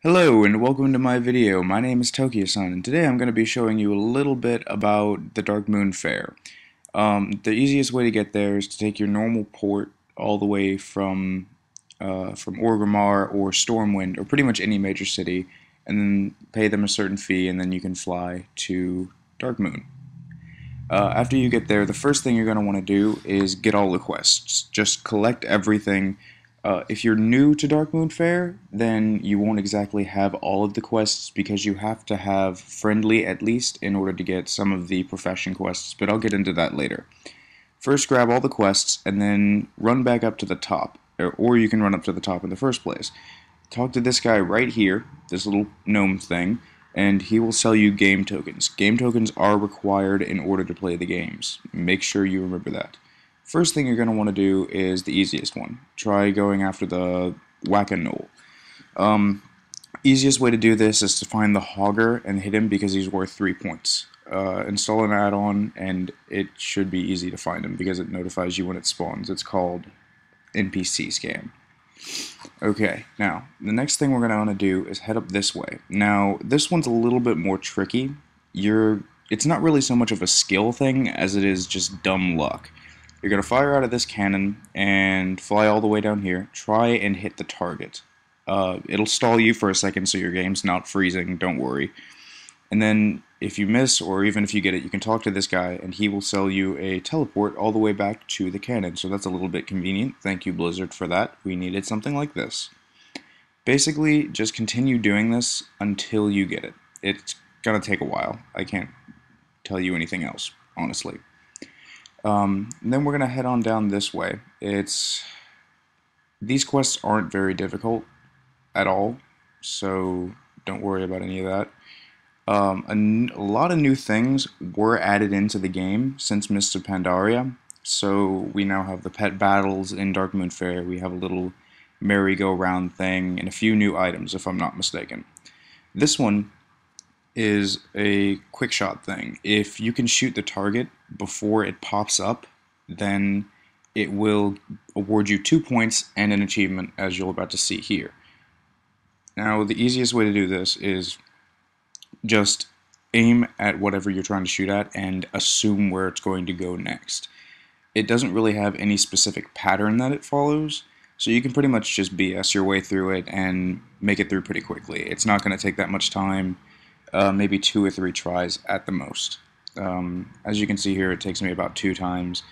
Hello and welcome to my video. My name is Tokyo-san and today I'm going to be showing you a little bit about the Darkmoon Faire. The easiest way to get there is to take your normal port all the way from Orgrimmar or Stormwind or pretty much any major city, and then pay them a certain fee, and then you can fly to Darkmoon. After you get there, the first thing you're going to want to do is get all the quests. Just collect everything. If you're new to Darkmoon Faire, then you won't exactly have all of the quests because you have to have friendly at least in order to get some of the profession quests, but I'll get into that later. First, grab all the quests and then run back up to the top, or you can run up to the top in the first place. Talk to this guy right here, this little gnome thing, and he will sell you game tokens. Game tokens are required in order to play the games. Make sure you remember that. First thing you're going to want to do is the easiest one. Try going after the Whack-A-Knoll. Easiest way to do this is to find the Hogger and hit him because he's worth 3 points. Install an add-on and it should be easy to find him because it notifies you when it spawns. It's called NPC Scan. Okay, now, the next thing we're going to want to do is head up this way. Now, this one's a little bit more tricky. It's not really so much of a skill thing as it is just dumb luck. You're going to fire out of this cannon and fly all the way down here. Try and hit the target. It'll stall you for a second so your game's not freezing, don't worry. And then if you miss, or even if you get it, you can talk to this guy and he will sell you a teleport all the way back to the cannon. So that's a little bit convenient. Thank you, Blizzard, for that. We needed something like this. Basically, just continue doing this until you get it. It's going to take a while. I can't tell you anything else, honestly. Then we're going to head on down this way. These quests aren't very difficult at all, so don't worry about any of that. A lot of new things were added into the game since Mists of Pandaria. So we now have the pet battles in Darkmoon Faire. We have a little merry-go-round thing and a few new items, if I'm not mistaken. This one is a quick shot thing. If you can shoot the target before it pops up, then it will award you 2 points and an achievement, as you're about to see here. Now, the easiest way to do this is just aim at whatever you're trying to shoot at and assume where it's going to go next. It doesn't really have any specific pattern that it follows, so you can pretty much just BS your way through it and make it through pretty quickly. It's not going to take that much time, maybe 2 or 3 tries at the most. As you can see here, it takes me about 2 times.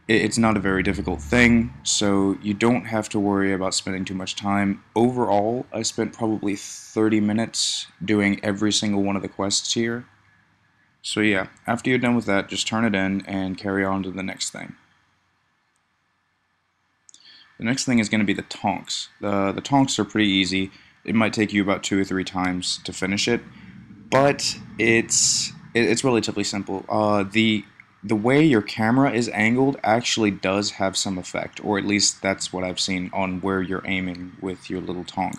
It's not a very difficult thing, so you don't have to worry about spending too much time. Overall, I spent probably 30 minutes doing every single one of the quests here. So yeah, after you're done with that, just turn it in and carry on to the next thing. The next thing is going to be the Tonks. The Tonks are pretty easy. It might take you about 2 or 3 times to finish it, but it's relatively simple. The way your camera is angled actually does have some effect, or at least that's what I've seen on where you're aiming with your little Tonk.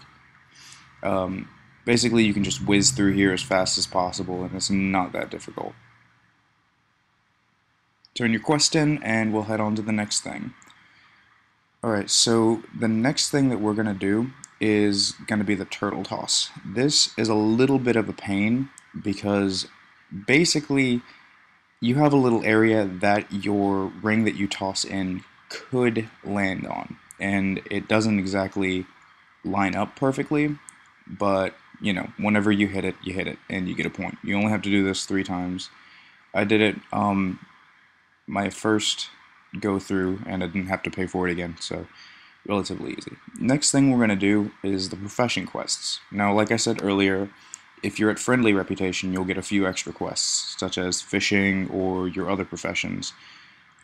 Basically, you can just whiz through here as fast as possible, and it's not that difficult. Turn your quest in, and we'll head on to the next thing. Alright, so the next thing that we're going to do is going to be the turtle toss. This is a little bit of a pain, because basically you have a little area that your ring that you toss in could land on, and it doesn't exactly line up perfectly, but you know, whenever you hit it, and you get a point. You only have to do this 3 times. I did it my first go through, and I didn't have to pay for it again, so relatively easy. Next thing we're going to do is the profession quests. Now, like I said earlier, if you're at friendly reputation, you'll get a few extra quests, such as fishing or your other professions,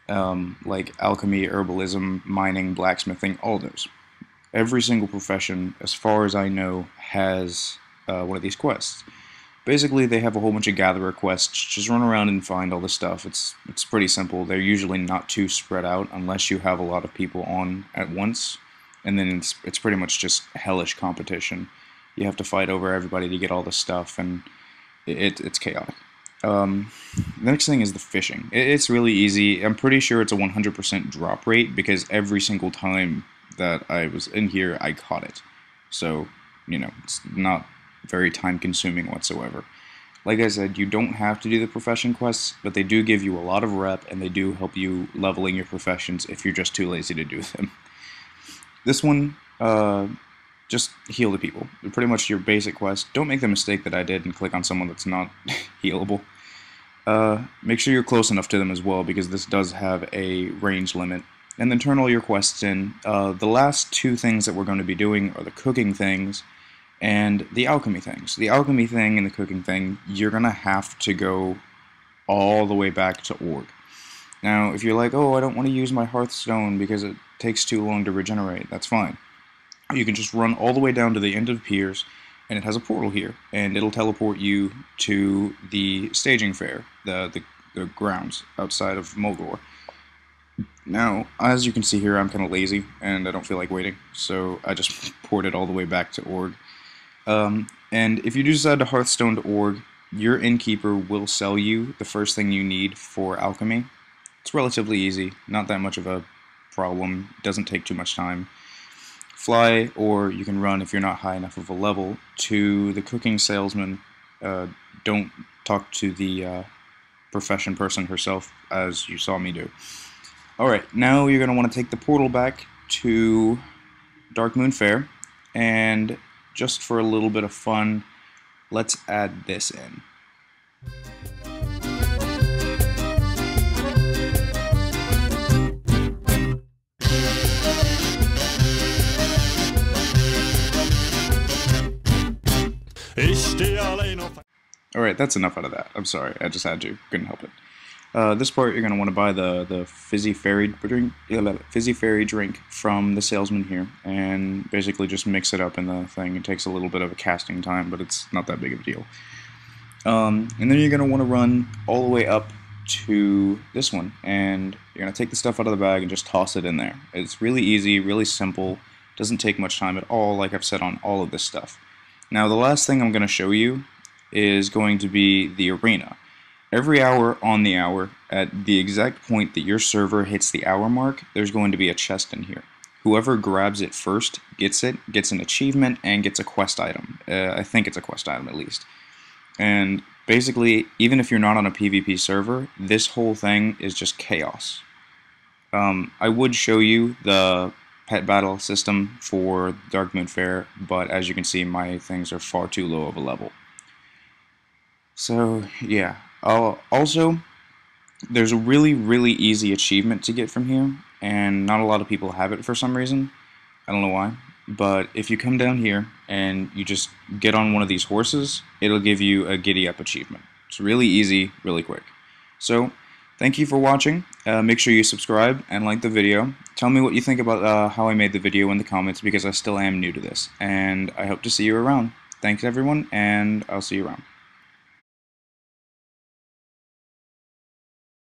like alchemy, herbalism, mining, blacksmithing, all those. Every single profession, as far as I know, has one of these quests. Basically, they have a whole bunch of gatherer quests. Just run around and find all this stuff. It's pretty simple. They're usually not too spread out unless you have a lot of people on at once, and then it's pretty much just hellish competition. You have to fight over everybody to get all the stuff, and it's chaotic. The next thing is the fishing. It's really easy. I'm pretty sure it's a 100% drop rate because every single time that I was in here, I caught it. So it's not very time consuming whatsoever. Like I said, you don't have to do the profession quests, but they do give you a lot of rep, and they do help you leveling your professions if you're just too lazy to do them. This one, just heal the people. They're pretty much your basic quest. Don't make the mistake that I did and click on someone that's not healable. Make sure you're close enough to them as well, because this does have a range limit. And then turn all your quests in. The last two things that we're going to be doing are the cooking things and the alchemy things. The alchemy thing and the cooking thing, you're going to have to go all the way back to Org. Now, if you're like, oh, I don't want to use my Hearthstone because it takes too long to regenerate, that's fine. You can just run all the way down to the end of Piers, and it has a portal here, and it'll teleport you to the staging fair, the grounds outside of Mulgore. Now, as you can see here, I'm kind of lazy, and I don't feel like waiting, so I just ported all the way back to Org. And if you do decide to Hearthstone to Org, your innkeeper will sell you the first thing you need for alchemy. It's relatively easy, not that much of a problem, doesn't take too much time. Fly, or you can run if you're not high enough of a level, to the cooking salesman. Don't talk to the profession person herself, as you saw me do. Alright, now you're going to want to take the portal back to Darkmoon Faire, and just for a little bit of fun, let's add this in. Alright, that's enough out of that. I'm sorry, I just had to. Couldn't help it. This part, you're going to want to buy the fizzy fairy drink from the salesman here, and basically just mix it up in the thing. It takes a little bit of a casting time, but it's not that big of a deal. And then you're going to want to run all the way up to this one, and you're going to take the stuff out of the bag and just toss it in there. It's really easy, really simple, doesn't take much time at all, like I've said on all of this stuff. Now, the last thing I'm going to show you is going to be the arena. Every hour on the hour, at the exact point that your server hits the hour mark, there's going to be a chest in here. Whoever grabs it first gets it, gets an achievement, and gets a quest item. I think it's a quest item at least. And basically, even if you're not on a PvP server, this whole thing is just chaos. I would show you the pet battle system for Darkmoon Faire, but as you can see, my things are far too low of a level. So, yeah. Also, there's a really easy achievement to get from here, and not a lot of people have it for some reason. I don't know why. But if you come down here and you just get on one of these horses, it'll give you a Giddy Up achievement. It's really easy, really quick. So, thank you for watching. Make sure you subscribe and like the video. Tell me what you think about how I made the video in the comments, because I still am new to this. And I hope to see you around. Thanks everyone, and I'll see you around.